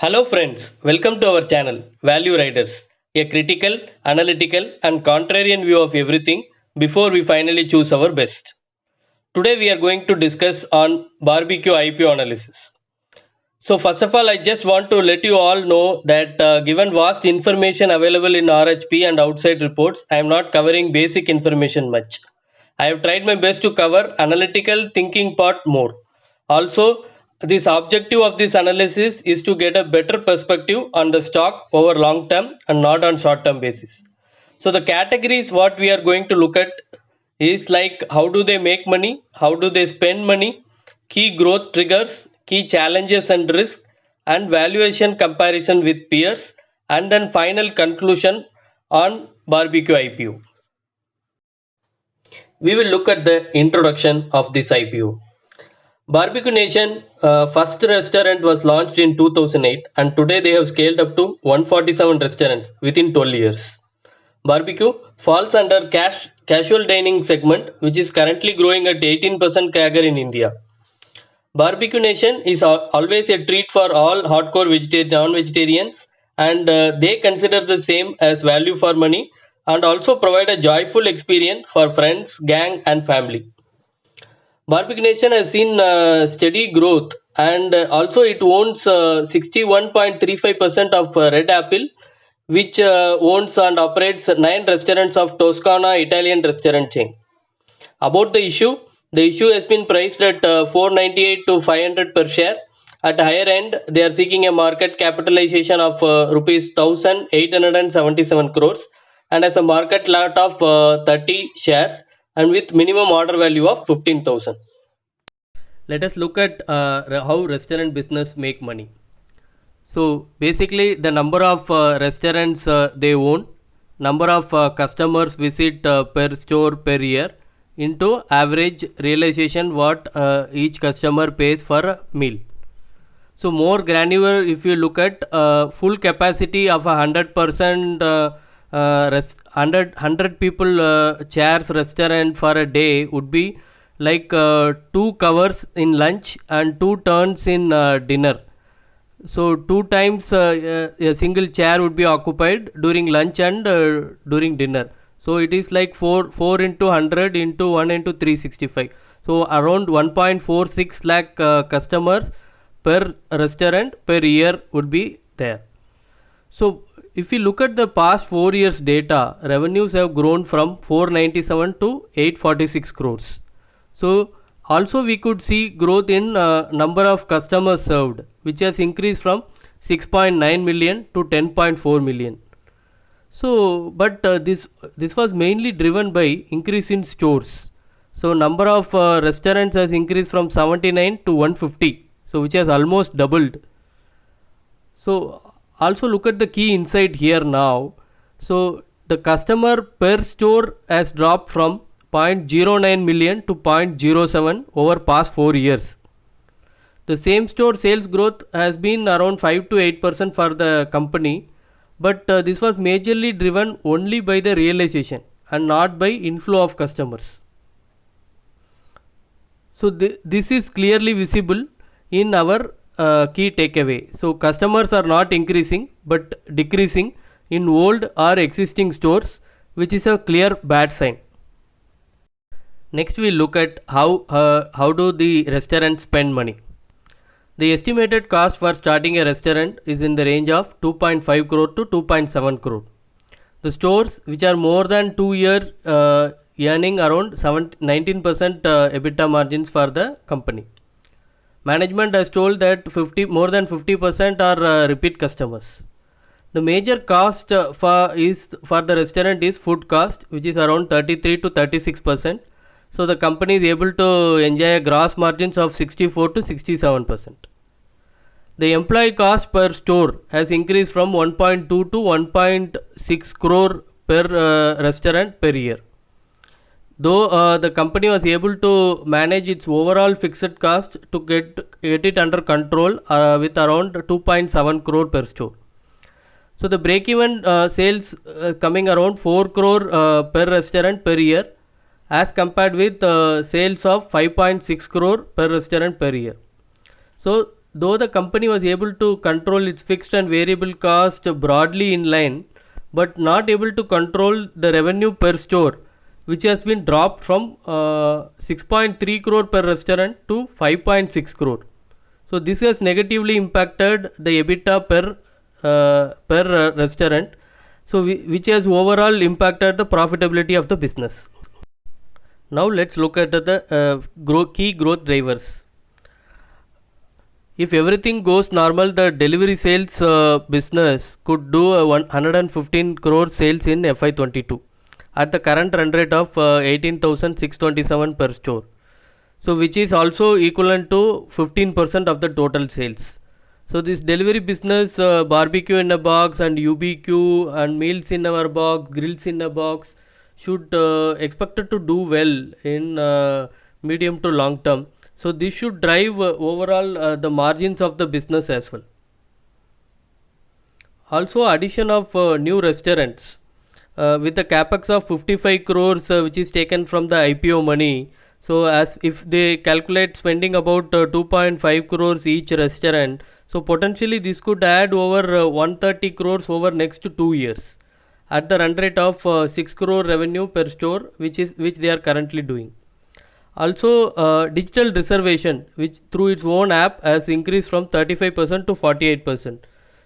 Hello friends, welcome to our channel Value Riders, a critical, analytical and contrarian view of everything before we finally choose our best. Today we are going to discuss on barbecue IPO analysis. So first of all, I just want to let you all know that given vast information available in RHP and outside reports, I am not covering basic information much. I have tried my best to cover analytical thinking part more. Also, this objective of this analysis is to get a better perspective on the stock over long term and not on short term basis. So the categories what we are going to look at is like how do they make money, how do they spend money, key growth triggers, key challenges and risk, and valuation comparison with peers, and then final conclusion on barbecue IPO. We will look at the introduction of this IPO. Barbecue Nation first restaurant was launched in 2008 and today they have scaled up to 147 restaurants within 12 years. Barbecue falls under casual dining segment which is currently growing at 18% CAGR in India. Barbecue Nation is always a treat for all hardcore non-vegetarians and they consider the same as value for money and also provide a joyful experience for friends, gang and family. Barbecue Nation has seen steady growth and also it owns 61.35% of Red Apple, which owns and operates 9 restaurants of Toscana Italian restaurant chain. About the issue has been priced at 498 to 500 per share. At higher end, they are seeking a market capitalization of rupees 1,877 crores and has a market lot of 30 shares and with minimum order value of 15,000. Let us look at how restaurant business make money. So basically the number of restaurants they own, number of customers visit per store per year into average realization what each customer pays for a meal. So more granular, if you look at full capacity of 100% 100 people chairs restaurant for a day would be like 2 covers in lunch and 2 turns in dinner. So 2 times a single chair would be occupied during lunch and during dinner. So it is like 4 into 100 into 1 into 365. So around 1.46 lakh customers per restaurant per year would be there. So if you look at the past 4 years data, revenues have grown from 497 to 846 crores. So also we could see growth in number of customers served, which has increased from 6.9 million to 10.4 million. So but this was mainly driven by increase in stores. So number of restaurants has increased from 79 to 150, so which has almost doubled. So also look at the key insight here now. So the customer per store has dropped from 0.09 million to 0.07 over past 4 years. The same store sales growth has been around 5 to 8% for the company, but this was majorly driven only by the realization and not by inflow of customers. So this is clearly visible in our key takeaway. So customers are not increasing but decreasing in old or existing stores, which is a clear bad sign. Next we look at how do the restaurants spend money. The estimated cost for starting a restaurant is in the range of 2.5 crore to 2.7 crore. The stores which are more than 2 years earning around 19% EBITDA margins for the company. Management has told that more than 50% are repeat customers. The major cost for the restaurant is food cost, which is around 33 to 36%. So the company is able to enjoy a gross margins of 64 to 67%. The employee cost per store has increased from 1.2 to 1.6 crore per restaurant per year. Though the company was able to manage its overall fixed cost to get it under control with around 2.7 crore per store. So the break-even sales coming around 4 crore per restaurant per year, as compared with sales of 5.6 crore per restaurant per year. So though the company was able to control its fixed and variable cost broadly in line, but not able to control the revenue per store, which has been dropped from 6.3 crore per restaurant to 5.6 crore. So this has negatively impacted the EBITDA per restaurant, so which has overall impacted the profitability of the business. Now let's look at the key growth drivers. If everything goes normal, the delivery sales business could do 115 crore sales in FY22 at the current run rate of 18,627 per store. So which is also equivalent to 15% of the total sales. So this delivery business, barbecue in a box and UBQ and meals in our box, grills in a box, should expected to do well in medium to long term. So this should drive overall the margins of the business as well. Also addition of new restaurants with a capex of 55 crores which is taken from the IPO money. So as if they calculate spending about 2.5 crores each restaurant, so potentially this could add over 130 crores over next 2 years at the run rate of 6 crore revenue per store, which they are currently doing. Also digital reservation, which through its own app has increased from 35% to 48%.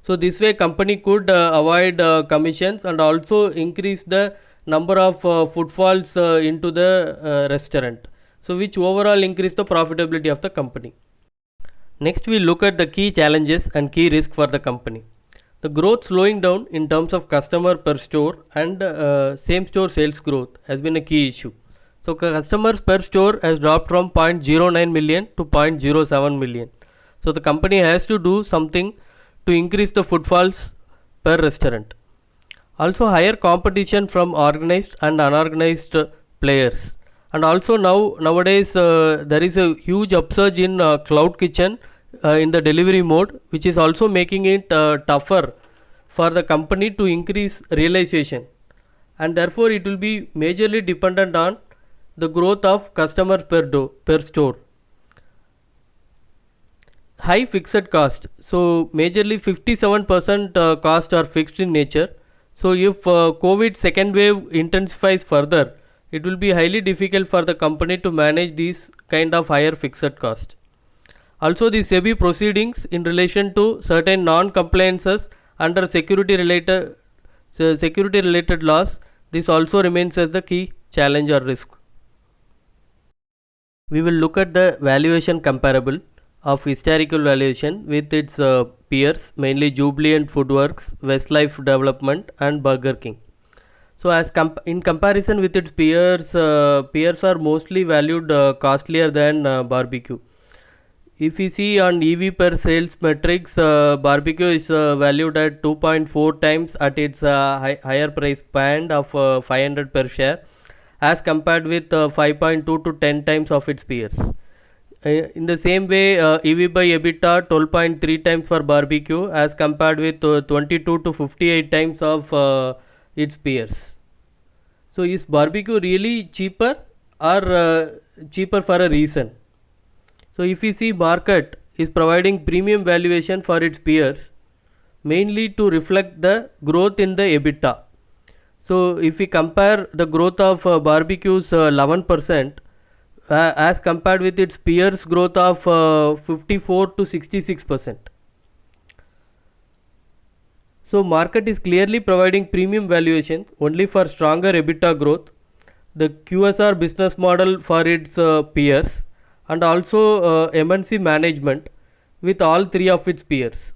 So this way company could avoid commissions and also increase the number of footfalls into the restaurant, so which overall increase the profitability of the company. Next we look at the key challenges and key risk for the company. The growth slowing down in terms of customer per store and same store sales growth has been a key issue. So customers per store has dropped from 0.09 million to 0.07 million. So the company has to do something to increase the footfalls per restaurant. Also higher competition from organized and unorganized players. And also nowadays there is a huge upsurge in cloud kitchen in the delivery mode, which is also making it tougher for the company to increase realization, and therefore it will be majorly dependent on the growth of customers per store. High fixed cost, so majorly 57% cost are fixed in nature. So if COVID second wave intensifies further, it will be highly difficult for the company to manage these kind of higher fixed cost. Also the SEBI proceedings in relation to certain non-compliances under security related laws, this also remains as the key challenge or risk. We will look at the valuation comparable of historical valuation with its peers, mainly Jubilant Foodworks, Westlife Development and Burger King. So as in comparison with its peers, peers are mostly valued costlier than barbecue. If we see on EV per sales metrics, barbecue is valued at 2.4 times at its higher price band of 500 per share, as compared with 5.2 to 10 times of its peers. In the same way, EV by EBITDA 12.3 times for barbecue as compared with 22 to 58 times of its peers. So is barbecue really cheaper or cheaper for a reason? So if we see market is providing premium valuation for its peers, mainly to reflect the growth in the EBITDA. So if we compare the growth of barbecue's 11% as compared with its peers growth of 54 to 66%. So market is clearly providing premium valuation only for stronger EBITDA growth, the QSR business model for its peers, and also MNC management with all three of its peers.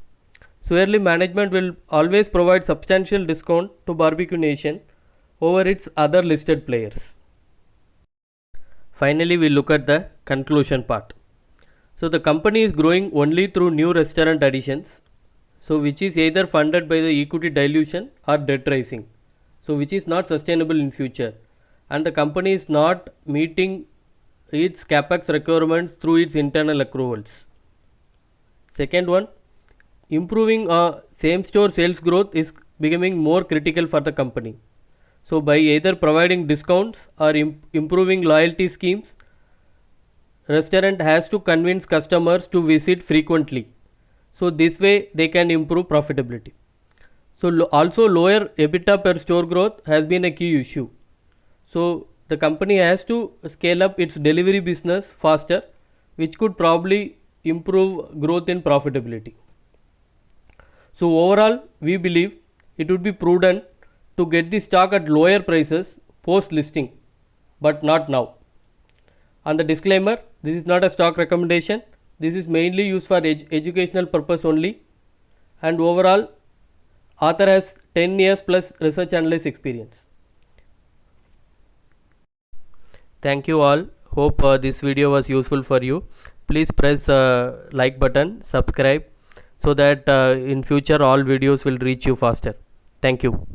Swirly management will always provide substantial discount to Barbecue Nation over its other listed players. Finally, we look at the conclusion part. So the company is growing only through new restaurant additions, so which is either funded by the equity dilution or debt raising, so which is not sustainable in future, and the company is not meeting its capex requirements through its internal accruals. Second one, improving same store sales growth is becoming more critical for the company. So by either providing discounts or improving loyalty schemes, restaurant has to convince customers to visit frequently So this way they can improve profitability. So also lower EBITDA per store growth has been a key issue. So the company has to scale up its delivery business faster, which could probably improve growth and profitability. So overall, we believe it would be prudent to get the stock at lower prices post listing, but not now. On the disclaimer, this is not a stock recommendation. This is mainly used for educational purpose only, and overall author has 10 years plus research analyst experience. Thank you all. Hope this video was useful for you. Please press like button, subscribe, so that in future all videos will reach you faster. Thank you.